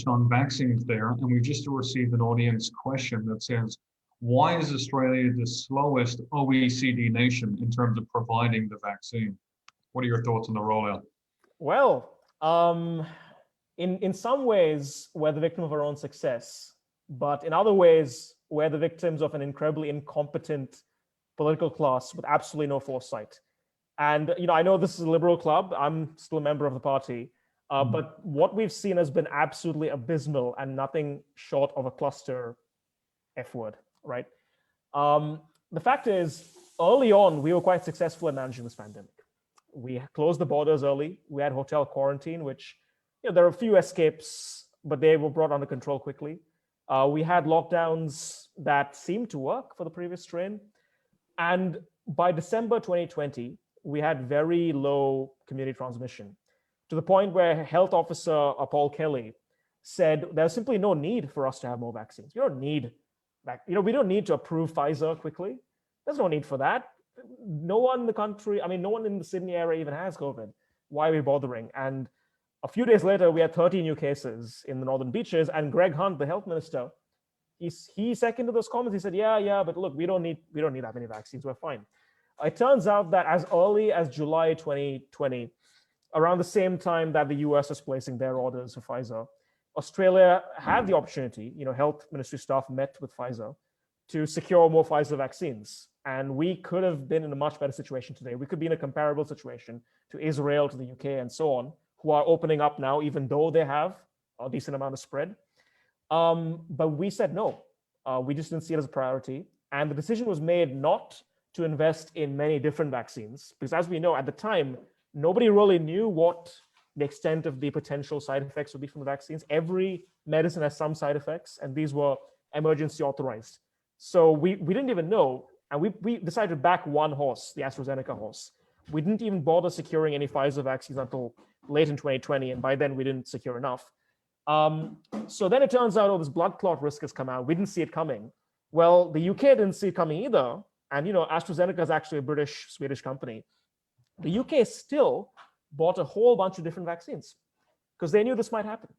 on vaccines there, and we've just received an audience question that says, why is Australia the slowest OECD nation in terms of providing the vaccine? What are your thoughts on the rollout? Well, in some ways, we're the victim of our own success, but in other ways, we're the victims of an incredibly incompetent political class with absolutely no foresight. And I know this is a liberal club. I'm still a member of the party. But what we've seen has been absolutely abysmal and nothing short of a cluster F word, right? The fact is, early on, we were quite successful in managing this pandemic. We closed the borders early. We had hotel quarantine, which, there are a few escapes, but they were brought under control quickly. We had lockdowns that seemed to work for the previous strain. And by December 2020, we had very low community transmission, to the point where Health Officer Paul Kelly said there's simply no need for us to have more vaccines. We don't need to approve Pfizer quickly. There's no need for that. No one in the country, no one in the Sydney area even has COVID. Why are we bothering? And a few days later, we had 30 new cases in the Northern Beaches, and Greg Hunt, the health minister, he seconded those comments. He said, yeah, but look, we don't need that many vaccines. We're fine. It turns out that as early as July 2020, around the same time that the US is placing their orders for Pfizer, Australia had the opportunity, health ministry staff met with Pfizer to secure more Pfizer vaccines. And we could have been in a much better situation today. We could be in a comparable situation to Israel, to the UK, and so on, who are opening up now, even though they have a decent amount of spread. But we said no. We just didn't see it as a priority. And the decision was made not to invest in many different vaccines, because as we know, at the time, nobody really knew what the extent of the potential side effects would be from the vaccines. Every medicine has some side effects, and these were emergency authorized. So we didn't even know, and we decided to back one horse, the AstraZeneca horse. We didn't even bother securing any Pfizer vaccines until late in 2020, and by then we didn't secure enough. So then it turns out, this blood clot risk has come out. We didn't see it coming. Well, the UK didn't see it coming either, and AstraZeneca is actually a British-Swedish company. The UK still bought a whole bunch of different vaccines because they knew this might happen.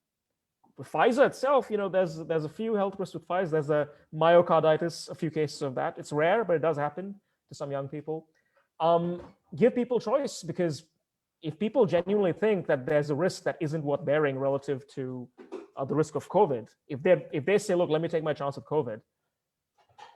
With Pfizer itself, there's a few health risks with Pfizer. There's a myocarditis, a few cases of that. It's rare, but it does happen to some young people. Give people choice, because if people genuinely think that there's a risk that isn't worth bearing relative to the risk of COVID, if they say, look, let me take my chance with COVID,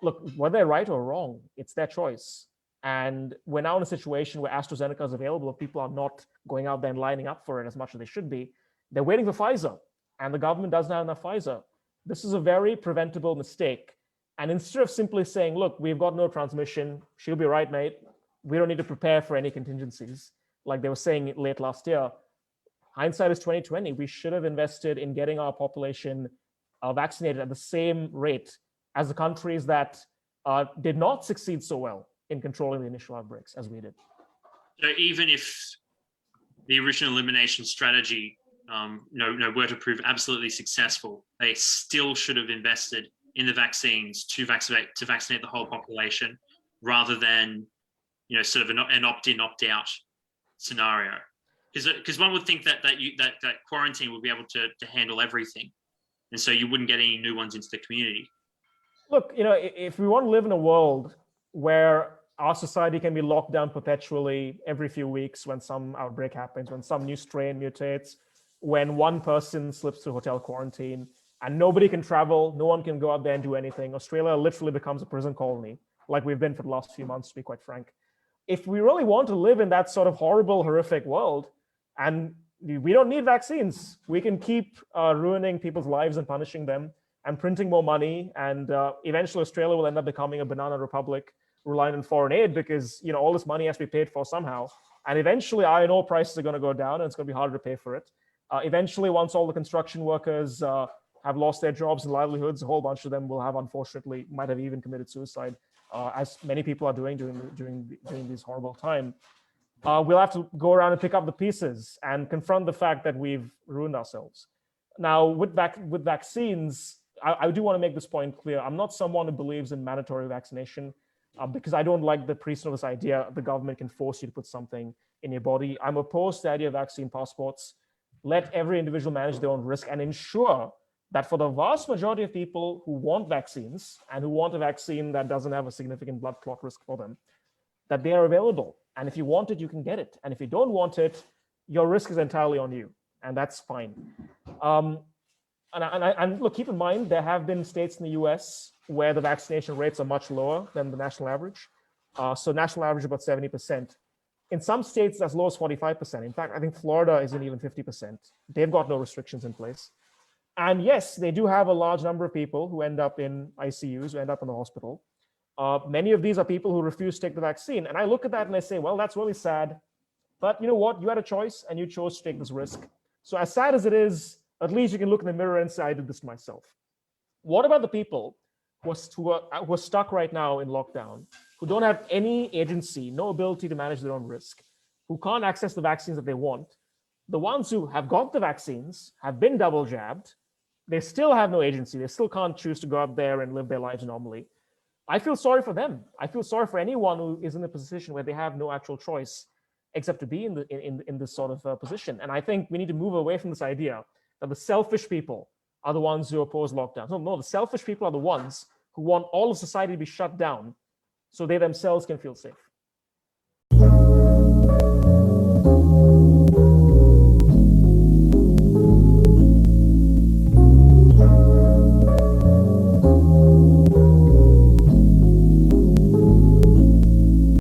look, whether they're right or wrong, it's their choice. And we're now in a situation where AstraZeneca is available. If people are not going out there and lining up for it as much as they should be, they're waiting for Pfizer, and the government doesn't have enough Pfizer. This is a very preventable mistake. And instead of simply saying, look, we've got no transmission, she'll be right, mate, we don't need to prepare for any contingencies, like they were saying late last year, hindsight is 2020. We should have invested in getting our population vaccinated at the same rate as the countries that did not succeed so well in controlling the initial outbreaks as we did. So even if the original elimination strategy were to prove absolutely successful, they still should have invested in the vaccines to vaccinate the whole population, rather than sort of an opt-in, opt-out scenario. Because one would think that quarantine would be able to handle everything, and so you wouldn't get any new ones into the community. Look, if we want to live in a world where our society can be locked down perpetually every few weeks when some outbreak happens, when some new strain mutates, when one person slips through hotel quarantine and nobody can travel, no one can go out there and do anything, Australia literally becomes a prison colony, like we've been for the last few months, to be quite frank. If we really want to live in that sort of horrible, horrific world, and we don't need vaccines, we can keep ruining people's lives and punishing them and printing more money, and eventually Australia will end up becoming a banana republic reliant on foreign aid, because all this money has to be paid for somehow. And eventually iron ore prices are going to go down, and it's going to be harder to pay for it. Eventually, once all the construction workers have lost their jobs and livelihoods, a whole bunch of them will have, unfortunately, might have even committed suicide, as many people are doing during this horrible time. We'll have to go around and pick up the pieces and confront the fact that we've ruined ourselves. Now, with vaccines, I do want to make this point clear. I'm not someone who believes in mandatory vaccination, because I don't like the pre-notice idea the government can force you to put something in your body. I'm opposed to the idea of vaccine passports. let every individual manage their own risk, and ensure that for the vast majority of people who want vaccines and who want a vaccine that doesn't have a significant blood clot risk for them, that they are available. And if you want it, you can get it. And if you don't want it, your risk is entirely on you, and that's fine. And look, keep in mind, there have been states in the US where the vaccination rates are much lower than the national average. So national average about 70%. In some states, as low as 45%. In fact, I think Florida isn't even 50%. They've got no restrictions in place. And yes, they do have a large number of people who end up in ICUs, who end up in the hospital. Many of these are people who refuse to take the vaccine. And I look at that and I say, well, that's really sad. But you know what? You had a choice and you chose to take this risk. So as sad as it is, at least you can look in the mirror and say, I did this to myself. What about the people who are stuck right now in lockdown, who don't have any agency, no ability to manage their own risk, who can't access the vaccines that they want? The ones who have got the vaccines, have been double jabbed, they still have no agency. They still can't choose to go out there and live their lives normally. I feel sorry for them. I feel sorry for anyone who is in a position where they have no actual choice except to be in this sort of position. And I think we need to move away from this idea that the selfish people are the ones who oppose lockdowns. No, the selfish people are the ones who want all of society to be shut down so they themselves can feel safe.